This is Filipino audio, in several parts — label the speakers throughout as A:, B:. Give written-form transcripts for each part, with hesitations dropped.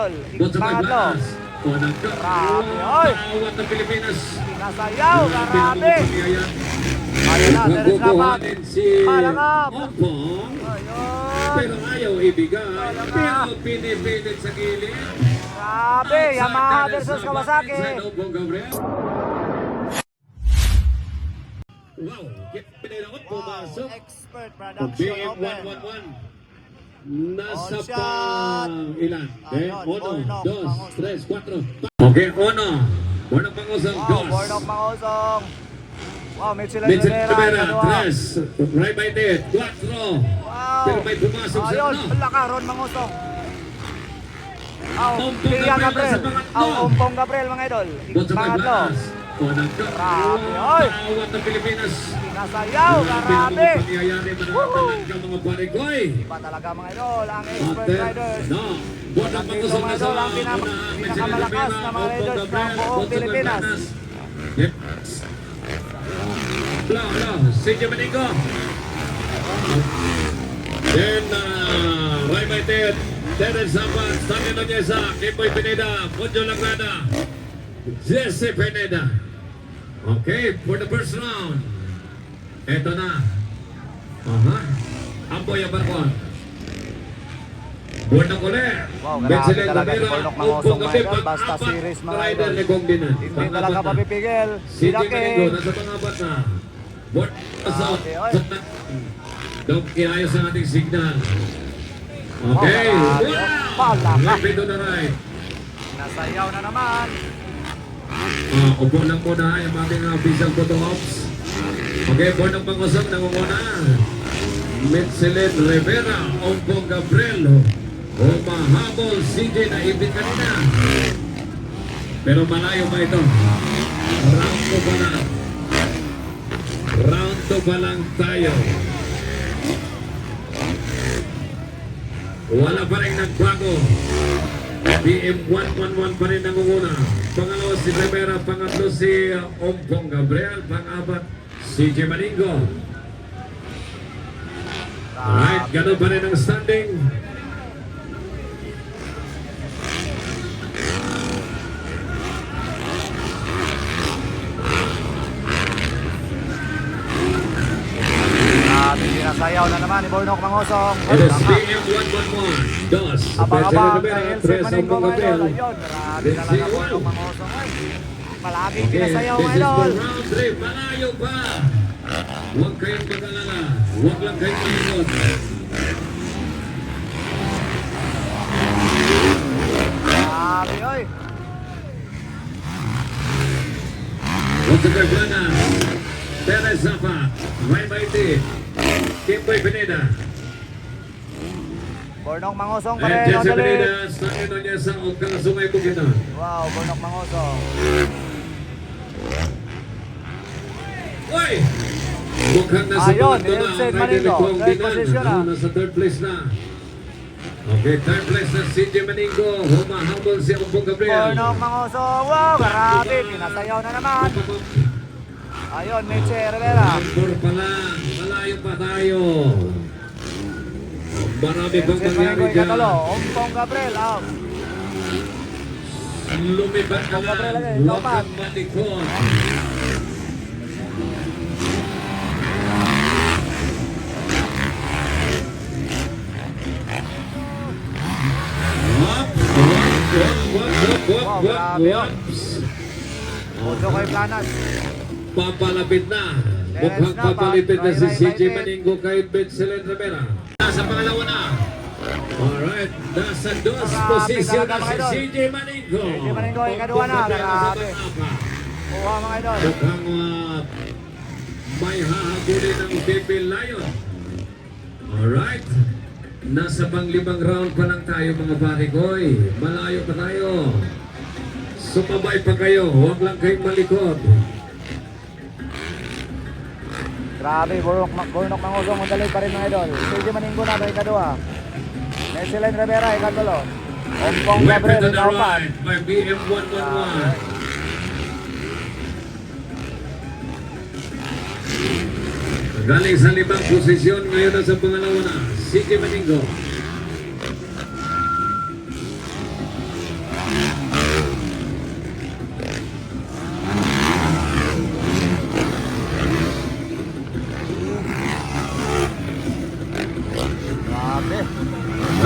A: Pangatlo. Grabe, oy!
B: Tawad ng Pilipinas.
A: Pinasayaw, grabe! Ayun na, teres dapat. Malangap.
B: Ompong.
A: Ayun.
B: Pero ayaw ibigay. Pero pinipilit sa gilid.
A: Grabe, Yamaha versus Kawasaki.
B: Wow, pinailangot, pumasok.
A: Expert production
B: BM
A: open.
B: 111. Nasa
A: On shot.
B: pang ilan?
A: Ayun,
B: Uno,
A: Bornok,
B: dos,
A: Pangosong.
B: tres, cuatro. Okay, uno. Bornok Pangosong,
A: Wow,
B: dos.
A: Bornok Pangosong. Wow, Mitchell
B: Vincent
A: Rivera,
B: Rivera,
A: ikadua.
B: tres. Right by there, cuatro.
A: Wow.
B: Pero may pumasok sa
A: Ayun,
B: ano?
A: laka, Ron Mangosong.
B: Ompong
A: Pia
B: Gabriel
A: Gabriel.
B: sa pangatlo.
A: Ompong Gabriel, mga idol.
B: Bottom by
A: Pangatlo.
B: Blanas. Unang
A: Grabe, oy.
B: tawad ng Pilipinas.
A: Pinasayaw, grabe.
B: Mga pangyayari, mananatalan ka mga barigoy.
A: Iba talaga mga idol, ang expert
B: Aten,
A: riders.
B: no. Bornok
A: Nandito
B: Pangosong
A: mga
B: nasa
A: idol, ang
B: unahan.
A: pinakamalakas na mga riders ng buong Pilipinas.
B: Yep. Blah, CJ Manigo. Then, right by there, Terence Zapat, Stanley Nonyesa, Kimboy Pineda, Ponjo Lagrada, Jesse Pineda. Okay, for the first round. Eto na. Amboy Abarcon. Bornok ulit.
A: Wow, grabe talaga si Bornok Mangosong mga idol. Basta series mga idol. Hindi talaga papipigil.
B: Si
A: Silaki.
B: Domenico, nasa pangapat na. Bort assault.
A: Okay, oy.
B: Dok, iayos ang ating signal. Okay.
A: Oh, grabe. Pala ka.
B: Rapid to the right.
A: Nasayaw na naman.
B: Upo lang muna yung ating official photo ops. Okay, Bornok Pangosong nangunguna. Mitchell Rivera, Ompong Gabriel, humahabol CJ na ibig kanina. Pero malayo pa ito. Round 2 pa lang. Round 2 pa lang tayo. Wala pa rin nagbago. BM 111 pa rin nangunguna. Pangalawa si Rivera, pangatlo si Ompong Gabriel, pang-apat CJ Maningo. Alright, ganun pa rin ang standing.
A: Pinasayaw na naman ni Bornok Mangosong.
B: It is BM 111. Dos.
A: Abang-abang
B: Rivera,
A: kay Elsie
B: tres,
A: Maningo
B: Ompong
A: mga idol.
B: Gabriel.
A: Ayun, grabe talaga Bornok Mangosong. Ay, palaging pinasayaw
B: this
A: mga
B: is
A: idol.
B: for round 3. Malayo pa. Huwag kayong mag-alala. Huwag lang kayong malikot.
A: Grabe, oy.
B: Once again, Blanas. Terence Zapat. Right by T. Kimboy Pineda.
A: Bornok Mangosong pa
B: And
A: rin.
B: Jesse
A: Odalit.
B: Pineda. Stanley Nonyesa. Huwag kang sumay Bukidnon.
A: Wow, Bornok Mangosong.
B: Uy! Mukhang nasa
A: Ayun,
B: pangatlo na.
A: Elsen
B: Ang
A: Maningo,
B: Kong
A: third
B: Dinan.
A: position na.
B: Nasa third place na. Okay, third place na CJ Maningo. Humahabol si Ompong Gabriel.
A: Bornok Mangosong. Wow, grabe. Pinasayaw na naman. Ayun, Mitchell Rivera.
B: Number pa lang. Malayo pa tayo. Marami pang
A: Elsen
B: mangyari
A: Maningo,
B: dyan.
A: ikatalo. Ompong Gabriel, out.
B: Lumipat ka
A: Ompong Gabriel
B: lang.
A: lagi,
B: Huwag
A: lopat.
B: kang malikot.
A: Wow, grabe yun. Puso kay Planas.
B: Papalapit na. Mukhang
A: na,
B: papalapit na si
A: bye,
B: CJ
A: bye,
B: Maningo kay Vincent Rivera. Nasa pangalawa na. Alright, nasa dos
A: Grabe
B: posisyon
A: talaga,
B: na si
A: mga idol.
B: CJ Maningo.
A: CJ Maningo, ikaduwa na. Grabe. Kuha mga idol.
B: Mukhang may hahabulin ng BP Lion. Alright. Nasa pang-limang round pa lang tayo mga parigoy. Malayo pa tayo. Sumabay pa kayo. Huwag lang kayong malikot.
A: Grabe, Bornok Mangosong. Madalit pa rin mga idol. CJ Maningo na, ikadua. Mitchell Rivera, ikatulo. Ompong
B: Weapon
A: Gabriel,
B: to the
A: ikaupat.
B: right by BM 111. Galing sa limang posisyon, ngayon na sa pangalawa na, CJ Maningo.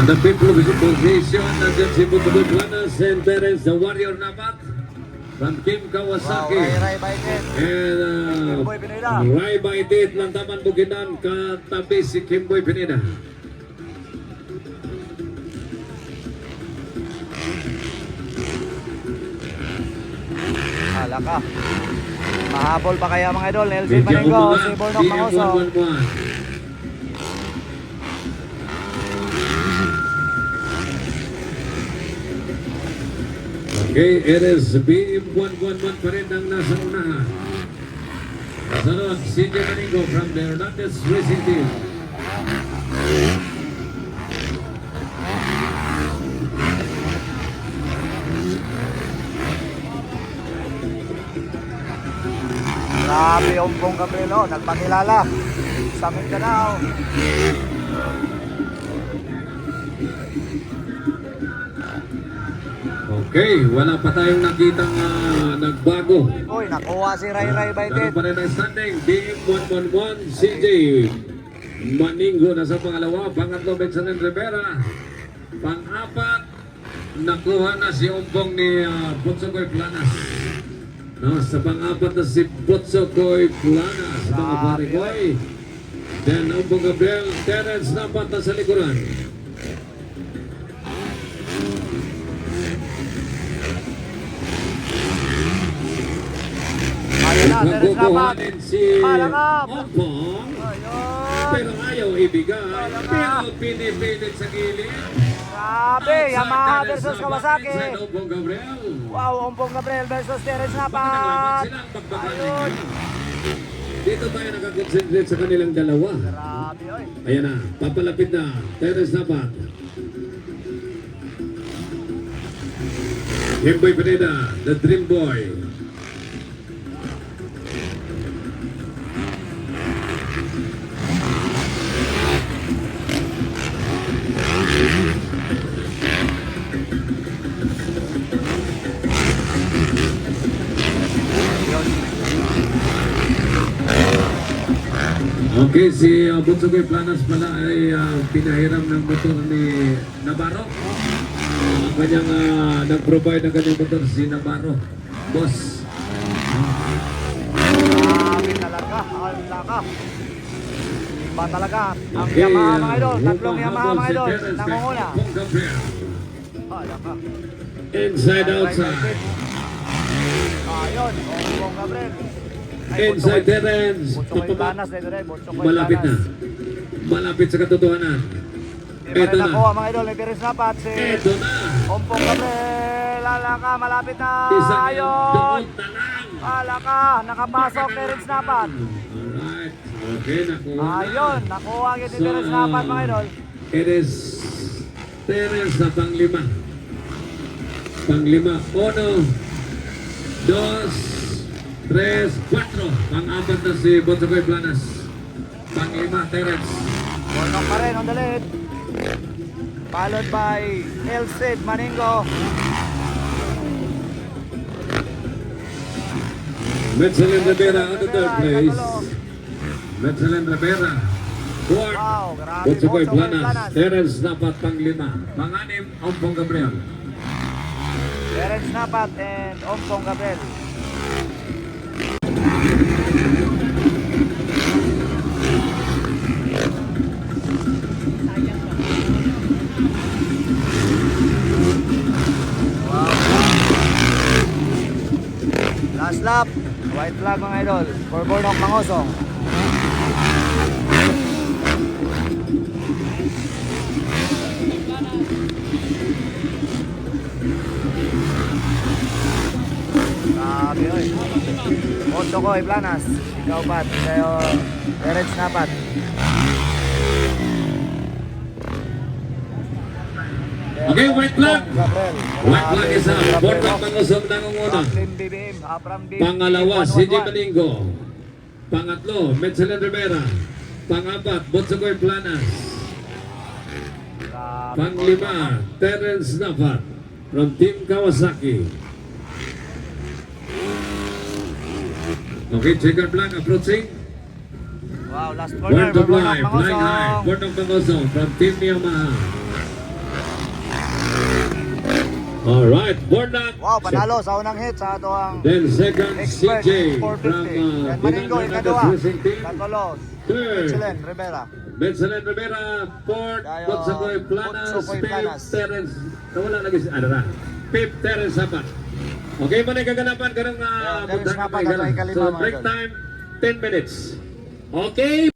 B: On the fifth position, nandiyan si Butuboy Planas and Terence the Warrior Napat from Team
A: Wow,
B: Kawasaki.
A: Ray Baited.
B: And
A: Kimboy Pineda.
B: Ray Baitit ng Taman Bukinan, katabi si Kimboy Pineda.
A: Hala ka. Mahabol pa kaya mga idol. LJ
B: Medyo
A: Maninggo,
B: umangat,
A: si Bornok Mangoso.
B: BM111. Okay, it is BM111 pa rin ang nasa unahan. Kasunod, CJ Maninggo from the Hernandez Racing Team.
A: Grabe yung Bong Gabriel, oh, nagpakilala sa Mindanao.
B: Okay, wala pa tayong nakitang nagbago.
A: Uy, nakuha si Ray
B: Ganun
A: Baited.
B: pa rin ang standing. BM111, CJ Maninggo nasa pangalawa. Pangatlo, Benjamin Rivera. Pang-apat, nakuha na si Umpong ni Botsokoy Planas. No, sa pang-apat na si Botsokoy Planas, mga pare-koy. Then Umpong Gabriel, Terence Napat na sa likuran.
A: Ayun na, Terence Napat.
B: Magkukuhanin si
A: Palangap.
B: Umpong.
A: Ayun.
B: Pero ayaw ibigay. Pero pinipilit sa gilid.
A: Grabe, Yamaha versus Kawasaki.
B: Sa Umpong Gabriel.
A: Wow, Umpong Gabriel versus Terence
B: Baka naglaban
A: Napat.
B: sila ang pagbabalan
A: Ayun.
B: ngayon. Dito tayo nakakonsentrate sa kanilang dalawa.
A: Grabe, oy.
B: Ayan na, papalapit na. Terence Napat. Kimboy Pineda, the Dream Boy. Okay, si Botsokoy Planas pala ay pinahiram ng motor ni Navarro. Ang kanyang nag-provide ng kanyang motor si Navarro. Boss.
A: Grabe talaga, hala ka. Iba talaga. Ang
B: Okay,
A: Yamaha mga idol, tatlong Yamaha
B: humahabol
A: mga
B: si
A: idol,
B: Terence
A: nangunguna.
B: Umpong Gabriel.
A: Hala ka.
B: Inside, outside.
A: Ayun, Umpong Gabriel.
B: Inside Terence.
A: Butsokoy Planas, Butsokoy
B: Malapit na.
A: Planas.
B: Malapit sa katotohanan.
A: Di pa
B: Ito
A: rin
B: na.
A: nakuha mga idol, may Terence Napat si
B: Ito na.
A: Umpong Gabriel. Hala ka, malapit na.
B: Isang
A: Ayun.
B: dukot na lang.
A: Hala ka, nakapasok Terence Napat.
B: Alright. Okay, nakuha na.
A: Ayun, nakuha ang ni Terence Napat mga idol.
B: It is Terence na panglima. Panglima. 1, 2, 3, 4. Pang-apat na si Botsokoy Planas. Panglima, Terence.
A: Bornok pa rin on the lead. Followed by Elcid Maninggo.
B: Metzelin Rivera on the third place. Metzelin Rivera. Fourth.
A: Wow, grabe.
B: Botsokoy
A: Botsokoy
B: Planas.
A: Planas.
B: Terence dapat panglima. Panganim, Umpong Gabriel.
A: Terence Napat and Umpong Gabriel. Wow. Last lap. White flag mga idol. For Bornok Mangosong. Grabe oy. Botsokoy Planas. Ikaw pat. Kayo Terence Napat.
B: Okay, white flag.
A: Gabriel.
B: White flag isa. Bornok Mangosong nangunguna.
A: Franklin BBM. Franklin
B: Pangalawa,
A: BBM,
B: CJ
A: 111.
B: Maninggo. Pangatlo, Metzelin Rivera. Pangapat, Botsokoy Planas.
A: Grabe.
B: Panglima, Terence Napat from Team Kawasaki. Okay, checker flag approaching.
A: Wow, last corner.
B: Born to
A: Bornok
B: fly, flying high.
A: Mangosong.
B: Bornok Mangosong from Team Yamaha. Alright, Bornak.
A: Wow, panalo sa unang hit sa ato ang
B: Then second,
A: expert
B: CJ
A: 450.
B: from
A: Yan Maningo,
B: Binang
A: ikaduha.
B: Racing Team.
A: Katolo,
B: Third,
A: Michelin Rivera.
B: Benson Rivera. Fourth,
A: Dayo,
B: Potsakoy Planas.
A: Potsakoy Planas.
B: Fifth, Terence. Wala lagi si ano na. Fifth, Terence Sapat. Okay, man ay kaganapan ka ng
A: Terence Sapat,
B: bundahan.
A: at ay kalima,
B: So
A: mga
B: break
A: idol.
B: time, 10 minutes. Okay.